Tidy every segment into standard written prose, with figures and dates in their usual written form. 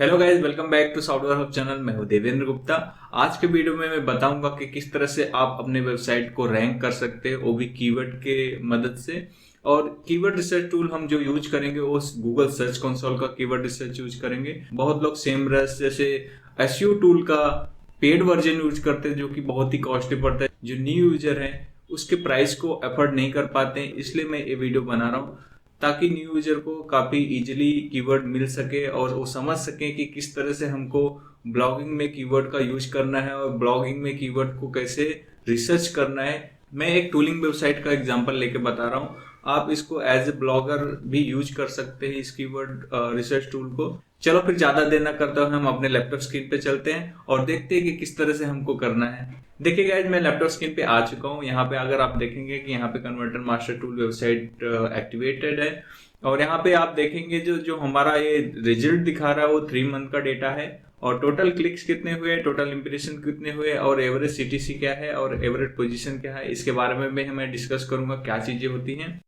Hello guys, welcome back to software hub channel. मैं हूं देवेंद्र गुप्ता। आज के वीडियो में मैं बताऊंगा कि किस तरह से आप अपने वेबसाइट को रैंक कर सकते हैं, वो भी कीवर्ड के मदद से। और कीवर्ड रिसर्च टूल हम जो यूज करेंगे वो गूगल सर्च कंसोल का कीवर्ड रिसर्च यूज करेंगे। बहुत लोग सेमरस जैसे एसईओ टूल का पेड वर्जन यूज करते हैं, जो कि बहुत ही कॉस्टली पड़ता है। जो न्यू यूजर है उसके प्राइस को अफोर्ड नहीं कर पाते हैं, इसलिए मैं ये वीडियो बना रहा हूँ ताकि न्यू यूजर को काफी इजीली कीवर्ड मिल सके और वो समझ सके कि किस तरह से हमको ब्लॉगिंग में कीवर्ड का यूज करना है और ब्लॉगिंग में कीवर्ड को कैसे रिसर्च करना है। मैं एक टूलिंग वेबसाइट का एग्जांपल लेके बता रहा हूँ। आप इसको एज ए ब्लॉगर भी यूज कर सकते हैं इस कीवर्ड रिसर्च टूल को। चलो फिर ज्यादा देर न करते हुए हम अपने लैपटॉप स्क्रीन पे चलते हैं और देखते हैं कि किस तरह से हमको करना है। देखिए गाइज, मैं लैपटॉप स्क्रीन पे आ चुका हूँ। यहाँ पे अगर आप देखेंगे कि यहाँ पे converter master tool website activated है और यहाँ पे आप देखेंगे जो जो हमारा ये रिजल्ट दिखा रहा है वो 3 मंथ का डेटा है। और टोटल क्लिक्स कितने हुए, टोटल इंप्रेशन कितने हुए और एवरेज सीटीसी क्या है और एवरेज पोजीशन क्या है, इसके बारे में मैं डिस्कस करूंगा क्या चीजें होती हैं।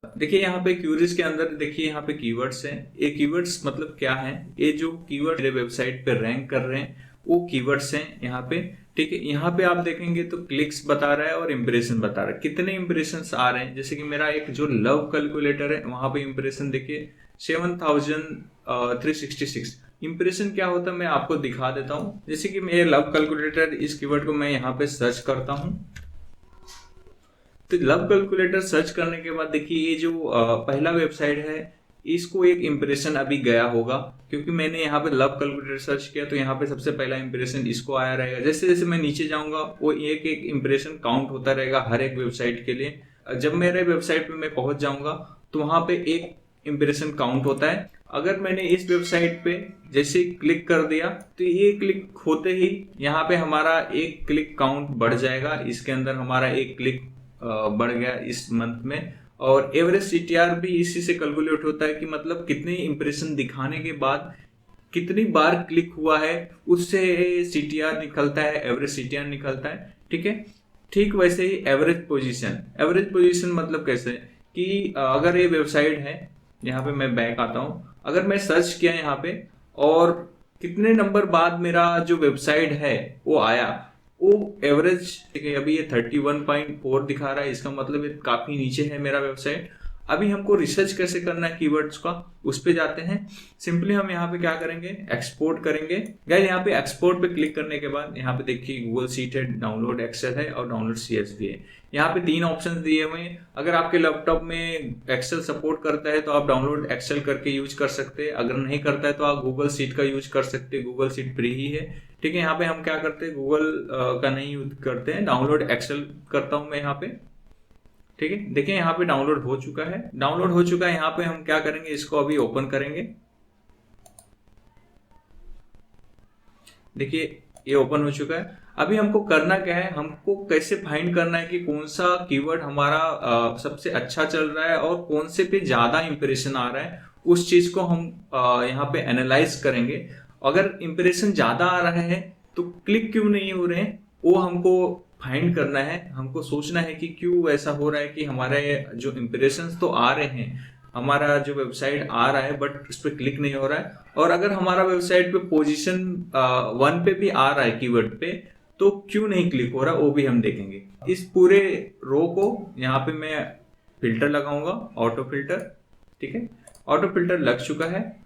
देखिए यहाँ पे क्यूरीज के अंदर देखिए यहाँ पे कीवर्ड्स हैं। ये कीवर्ड्स मतलब क्या है, ये जो कीवर्ड मेरे वेबसाइट पे रैंक कर रहे हैं वो कीवर्ड्स हैं यहाँ पे। ठीक है, यहाँ पे आप देखेंगे तो क्लिक्स बता रहा है और इम्प्रेशन बता रहा है, कितने इम्प्रेशन आ रहे हैं। जैसे कि मेरा एक जो लव कैलकुलेटर है वहां पे इम्प्रेशन देखिए 7366 इम्प्रेशन। क्या होता है मैं आपको दिखा देता हूँ। जैसे कि मेरे लव कैलकुलेटर इस कीवर्ड को मैं यहाँ पे सर्च करता हूँ, तो लव कैलकुलेटर सर्च करने के बाद देखिए ये जो पहला वेबसाइट है इसको एक इम्प्रेशन अभी गया होगा, क्योंकि मैंने यहाँ पे लव कैलकुलेटर सर्च किया तो यहाँ पे सबसे पहला इम्प्रेशन इसको आया रहेगा। जैसे जैसे मैं नीचे जाऊंगा वो एक एक इम्प्रेशन काउंट होता रहेगा हर एक वेबसाइट के लिए। जब मेरे वेबसाइट पे मैं पहुंच जाऊंगा तो वहां पे एक इम्प्रेशन काउंट होता है। अगर मैंने इस वेबसाइट पे जैसे क्लिक कर दिया तो ये क्लिक होते ही यहाँ पे हमारा एक क्लिक काउंट बढ़ जाएगा। इसके अंदर हमारा एक क्लिक बढ़ गया इस मंथ में। और एवरेज सीटीआर भी इसी से कैलकुलेट होता है कि मतलब कितने इंप्रेशन दिखाने के बाद कितनी बार क्लिक हुआ है, उससे सीटीआर निकलता है, एवरेज सीटीआर निकलता है। ठीक है, ठीक वैसे ही एवरेज पोजीशन। एवरेज पोजीशन मतलब कैसे कि अगर ये वेबसाइट है, यहाँ पे मैं बैक आता हूँ, अगर मैं सर्च किया यहाँ पे और कितने नंबर बाद मेरा जो वेबसाइट है वो आया, वो एवरेज ठीक है। अभी ये 31.4 दिखा रहा है, इसका मतलब ये काफी नीचे है मेरा वेबसाइट। अभी हमको रिसर्च कैसे करना है कीवर्ड्स का, उस पे जाते हैं। सिंपली हम यहाँ पे क्या करेंगे, एक्सपोर्ट करेंगे। गाइस यहाँ पे एक्सपोर्ट पे क्लिक करने के बाद यहाँ पे देखिए गूगल शीट है, डाउनलोड एक्सेल है और डाउनलोड सीएसवी है। यहाँ पे 3 ऑप्शन दिए हुए हैं। अगर आपके लैपटॉप में एक्सेल सपोर्ट करता है तो आप डाउनलोड एक्सेल करके यूज कर सकते हैं, अगर नहीं करता है तो आप गूगल शीट का यूज कर सकते हैं। गूगल शीट फ्री ही है। ठीक है, यहाँ पे हम क्या करते हैं, गूगल का नहीं यूज करते हैं, डाउनलोड एक्सेल करता हूं मैं यहाँ पे। ठीक है, देखिए यहाँ पे डाउनलोड हो चुका है। डाउनलोड हो चुका है, यहाँ पे हम क्या करेंगे, इसको अभी ओपन करेंगे। देखिए ये ओपन हो चुका है। अभी हमको करना क्या है, हमको कैसे फाइंड करना है कि कौन सा कीवर्ड हमारा सबसे अच्छा चल रहा है और कौन से पे ज्यादा इंप्रेशन आ रहा है, उस चीज को हम यहाँ पे एनालाइज करेंगे। अगर इंप्रेशन ज्यादा आ रहा है तो क्लिक क्यों नहीं हो रहे हैं वो हमको फाइंड करना है। हमको सोचना है कि क्यों ऐसा हो रहा है कि हमारे जो इंप्रेशंस तो आ रहे हैं, हमारा जो वेबसाइट आ रहा है बट उस पर क्लिक नहीं हो रहा है। और अगर हमारा वेबसाइट पे पोजीशन 1 पे भी आ रहा है कीवर्ड पे, तो क्यों नहीं क्लिक हो रहा वो भी हम देखेंगे। इस पूरे रो को यहाँ पे मैं फिल्टर लगाऊंगा, ऑटो फिल्टर। ठीक है, ऑटो फिल्टर लग चुका है।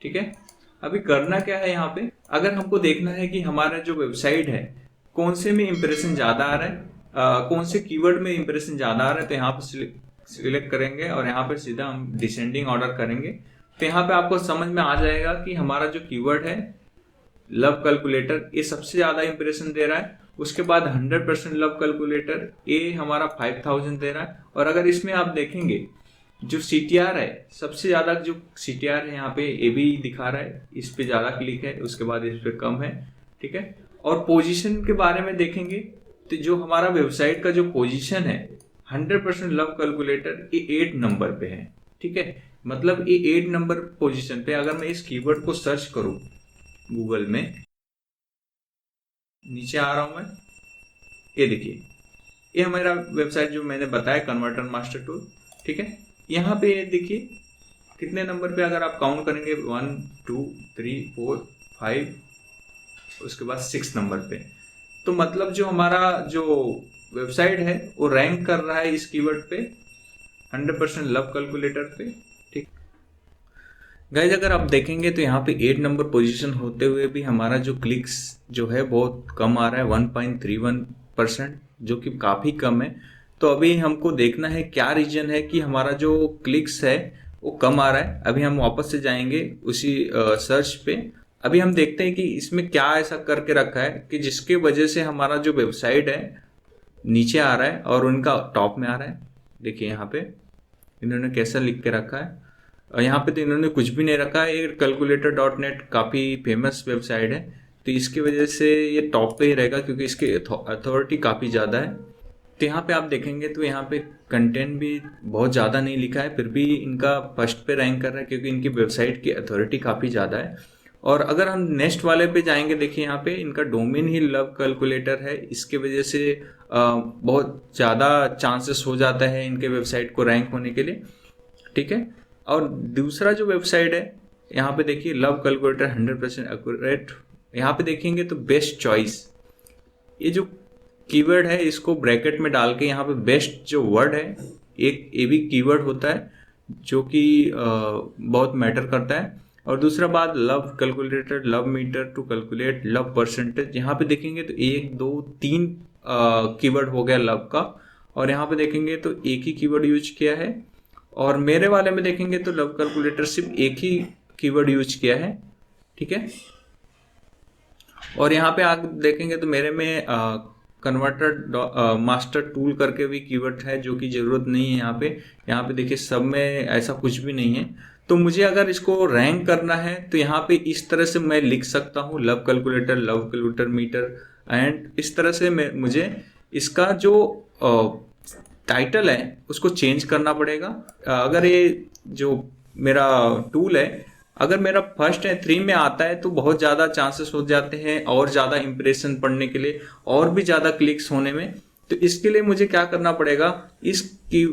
ठीक है, अभी करना क्या है, यहाँ पे अगर हमको देखना है कि हमारा जो वेबसाइट है कौन से में इंप्रेशन ज्यादा आ रहा है, कौन से कीवर्ड में इंप्रेशन ज्यादा आ रहा है, तो यहाँ पे सिलेक्ट करेंगे और यहाँ पे सीधा हम डिसेंडिंग ऑर्डर करेंगे। तो यहाँ पे आपको समझ में आ जाएगा कि हमारा जो कीवर्ड है लव कैलकुलेटर ये सबसे ज्यादा इंप्रेशन दे रहा है। उसके बाद 100% लव कैलकुलेटर ये हमारा 5000 दे रहा है। और अगर इसमें आप देखेंगे जो सीटीआर है, सबसे ज्यादा जो सीटीआर है यहाँ पे ए भी दिखा रहा है, इस पे ज्यादा क्लिक है, उसके बाद इस पे कम है। ठीक है, और पोजीशन के बारे में देखेंगे तो जो हमारा वेबसाइट का जो पोजीशन है 100% लव कैलकुलेटर ये 8 नंबर पे है। ठीक है, मतलब ये 8 नंबर पोजीशन पे अगर मैं इस कीवर्ड को सर्च करूं गूगल में, नीचे आ रहा हूं मैं, ये देखिए ये हमारा वेबसाइट जो मैंने बताया कन्वर्टर मास्टर टूल। ठीक है, यहाँ पे देखिए कितने नंबर पे अगर आप काउंट करेंगे 1 2 3 4 5, उसके बाद 6 नंबर पे। तो मतलब जो हमारा जो वेबसाइट है वो रैंक कर रहा है इस कीवर्ड पे 100% लव कैलकुलेटर पे। ठीक गाइज, अगर आप देखेंगे तो यहाँ पे 8 नंबर पोजीशन होते हुए भी हमारा जो क्लिक्स जो है बहुत कम आ रहा है, 1.31%, जो कि काफ़ी कम है। तो अभी हमको देखना है क्या रीजन है कि हमारा जो क्लिक्स है वो कम आ रहा है। अभी हम वापस से जाएंगे उसी सर्च पे। अभी हम देखते हैं कि इसमें क्या ऐसा करके रखा है कि जिसके वजह से हमारा जो वेबसाइट है नीचे आ रहा है और उनका टॉप में आ रहा है। देखिए यहाँ पे इन्होंने कैसा लिख के रखा है। यहाँ पे तो इन्होंने कुछ भी नहीं रखा है। ये calculator.net काफ़ी फेमस वेबसाइट है, तो इसकी वजह से ये टॉप पे ही रहेगा क्योंकि इसकी अथॉरिटी काफ़ी ज़्यादा है। तो यहाँ पे आप देखेंगे तो यहाँ पे कंटेंट भी बहुत ज़्यादा नहीं लिखा है, फिर भी इनका फर्स्ट पे रैंक कर रहा है क्योंकि इनकी वेबसाइट की अथॉरिटी काफ़ी ज़्यादा है। और अगर हम नेक्स्ट वाले पे जाएंगे, देखिए यहाँ पे इनका डोमेन ही लव कैलकुलेटर है, इसके वजह से बहुत ज़्यादा चांसेस हो जाता है इनके वेबसाइट को रैंक होने के लिए। ठीक है, और दूसरा जो वेबसाइट है यहाँ पे देखिए लव कैलकुलेटर 100% एक्यूरेट। यहाँ पे देखेंगे तो बेस्ट चॉइस, ये जो कीवर्ड है इसको ब्रैकेट में डाल के यहाँ पे बेस्ट जो वर्ड है, एक ये भी कीवर्ड होता है जो कि बहुत मैटर करता है। और दूसरा बात love calculator, love meter to calculate love percentage. यहाँ पे देखेंगे तो 1 2 3 कीवर्ड हो गया लव का, और यहाँ पे देखेंगे तो एक ही कीवर्ड यूज किया है। और मेरे वाले में देखेंगे तो लव कैलकुलेटर सिर्फ एक ही कीवर्ड यूज किया है। ठीक है, और यहाँ पे आप देखेंगे तो मेरे में कन्वर्टर मास्टर टूल करके भी कीवर्ड है जो कि जरूरत नहीं है यहाँ पे देखिए सब में ऐसा कुछ भी नहीं है। तो मुझे अगर इसको रैंक करना है तो यहाँ पे इस तरह से मैं लिख सकता हूँ लव कैलकुलेटर मीटर, एंड इस तरह से मुझे इसका जो टाइटल है उसको चेंज करना पड़ेगा। अगर ये जो मेरा टूल है अगर मेरा फर्स्ट है 3 में आता है तो बहुत ज़्यादा चांसेस हो जाते हैं और ज़्यादा इंप्रेशन पढ़ने के लिए और भी ज़्यादा क्लिक्स होने में। तो इसके लिए मुझे क्या करना पड़ेगा, इसकी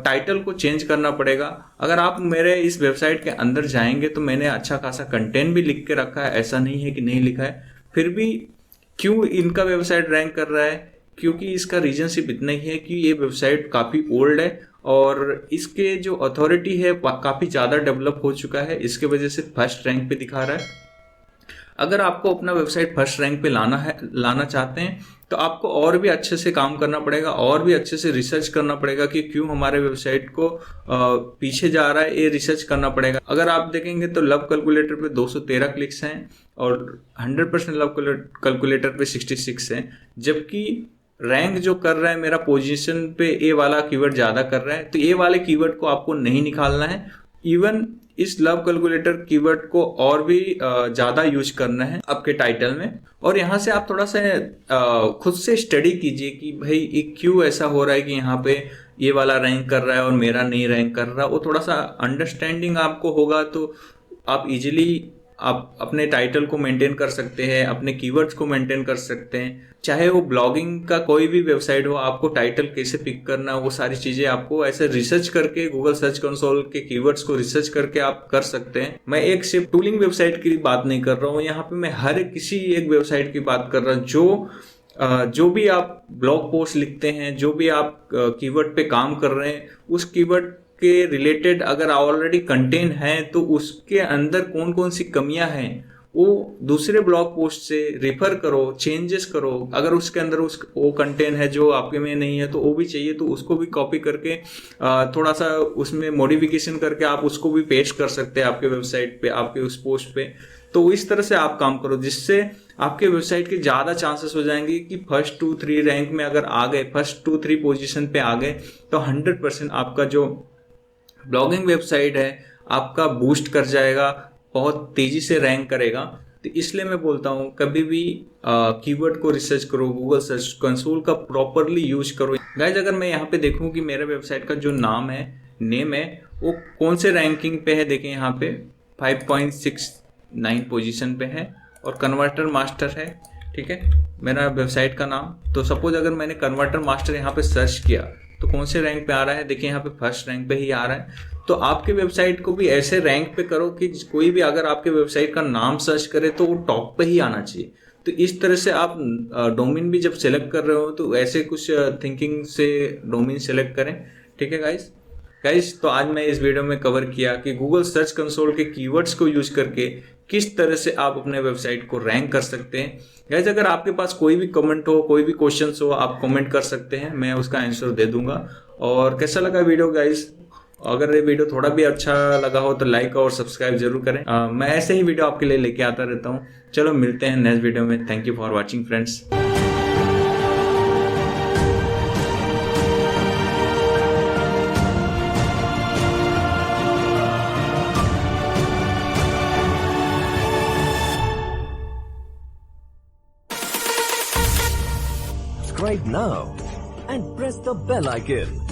टाइटल को चेंज करना पड़ेगा। अगर आप मेरे इस वेबसाइट के अंदर जाएंगे तो मैंने अच्छा खासा कंटेंट भी लिख के रखा है, ऐसा नहीं है कि नहीं लिखा है। फिर भी क्यों इनका वेबसाइट रैंक कर रहा है, क्योंकि इसका रीजन सिर्फ इतना ही है कि ये वेबसाइट काफ़ी ओल्ड है और इसके जो अथॉरिटी है काफ़ी ज़्यादा डेवलप हो चुका है, इसके वजह से फर्स्ट रैंक पे दिखा रहा है। अगर आपको अपना वेबसाइट फर्स्ट रैंक पे लाना चाहते हैं तो आपको और भी अच्छे से काम करना पड़ेगा और भी अच्छे से रिसर्च करना पड़ेगा कि क्यों हमारे वेबसाइट को पीछे जा रहा है, ये रिसर्च करना पड़ेगा। अगर आप देखेंगे तो लव कैलकुलेटर पे 213 क्लिक्स हैं और 100% लव कैलकुलेटर पे 66 हैं, जबकि रैंक जो कर रहा है मेरा पोजीशन पे ए वाला कीवर्ड ज़्यादा कर रहा है। तो ए वाले कीवर्ड को आपको नहीं निकालना है, इवन इस लव कैलकुलेटर कीवर्ड को और भी ज़्यादा यूज करना है आपके टाइटल में। और यहाँ से आप थोड़ा सा खुद से स्टडी कीजिए कि भाई ये क्यों ऐसा हो रहा है कि यहाँ पे ये वाला रैंक कर रहा है और मेरा नहीं रैंक कर रहा। वो थोड़ा सा अंडरस्टैंडिंग आपको होगा तो आप इजीली आप अपने टाइटल को मेंटेन कर सकते हैं, अपने कीवर्ड्स को मेंटेन कर सकते हैं। चाहे वो ब्लॉगिंग का कोई भी वेबसाइट हो, आपको टाइटल कैसे पिक करना, वो सारी चीज़ें आपको ऐसे रिसर्च करके गूगल सर्च कंसोल के कीवर्ड्स को रिसर्च करके आप कर सकते हैं। मैं एक सिर्फ टूलिंग वेबसाइट की बात नहीं कर रहा हूँ, यहाँ पे मैं हर किसी एक वेबसाइट की बात कर रहा हूँ। जो भी आप ब्लॉग पोस्ट लिखते हैं, जो भी आप कीवर्ड पे काम कर रहे हैं, उस कीवर्ड के रिलेटेड अगर ऑलरेडी कंटेंट है तो उसके अंदर कौन कौन सी कमियां हैं वो दूसरे ब्लॉग पोस्ट से रेफर करो, चेंजेस करो। अगर उसके अंदर वो कंटेंट है जो आपके में नहीं है तो वो भी चाहिए तो उसको भी कॉपी करके थोड़ा सा उसमें मॉडिफिकेशन करके आप उसको भी पेस्ट कर सकते हैं आपके वेबसाइट पे, आपके उस पोस्ट पे। तो इस तरह से आप काम करो जिससे आपके वेबसाइट के ज़्यादा चांसेस हो जाएंगे कि फर्स्ट 2-3 रैंक में अगर आ गए, फर्स्ट 2-3 पोजीशन पे आ गए तो 100% आपका जो ब्लॉगिंग वेबसाइट है आपका बूस्ट कर जाएगा, बहुत तेजी से रैंक करेगा। तो इसलिए मैं बोलता हूँ कभी भी कीवर्ड को रिसर्च करो, गूगल सर्च कंसोल का प्रॉपरली यूज करो। गाइज अगर मैं यहाँ पे देखूँ कि मेरे वेबसाइट का जो नेम है वो कौन से रैंकिंग पे है, देखें यहाँ पे 5.69 पोजीशन पे है और कन्वर्टर मास्टर है। ठीक है, मेरा वेबसाइट का नाम। तो सपोज अगर मैंने कन्वर्टर मास्टर यहाँ पे सर्च किया तो कौन से रैंक पे आ रहा है, देखिए यहाँ पे फर्स्ट रैंक पे ही आ रहा है। तो आपके वेबसाइट को भी ऐसे रैंक पे करो कि कोई भी अगर आपके वेबसाइट का नाम सर्च करे तो वो टॉप पे ही आना चाहिए। तो इस तरह से आप डोमेन भी जब सेलेक्ट कर रहे हो तो ऐसे कुछ थिंकिंग से डोमेन सेलेक्ट करें। ठीक है गाइस, तो आज मैं इस वीडियो में कवर किया कि गूगल सर्च कंसोल के कीवर्ड्स को यूज करके किस तरह से आप अपने वेबसाइट को रैंक कर सकते हैं। गाइस, अगर आपके पास कोई भी कमेंट हो, कोई भी क्वेश्चन हो, आप कमेंट कर सकते हैं, मैं उसका आंसर दे दूंगा। और कैसा लगा वीडियो गाइस? अगर ये वीडियो थोड़ा भी अच्छा लगा हो तो लाइक और सब्सक्राइब जरूर करें। मैं ऐसे ही वीडियो आपके लिए लेके आता रहता हूँ। चलो मिलते हैं नेक्स्ट वीडियो में। Thank you for watching friends. Subscribe now and press the bell icon.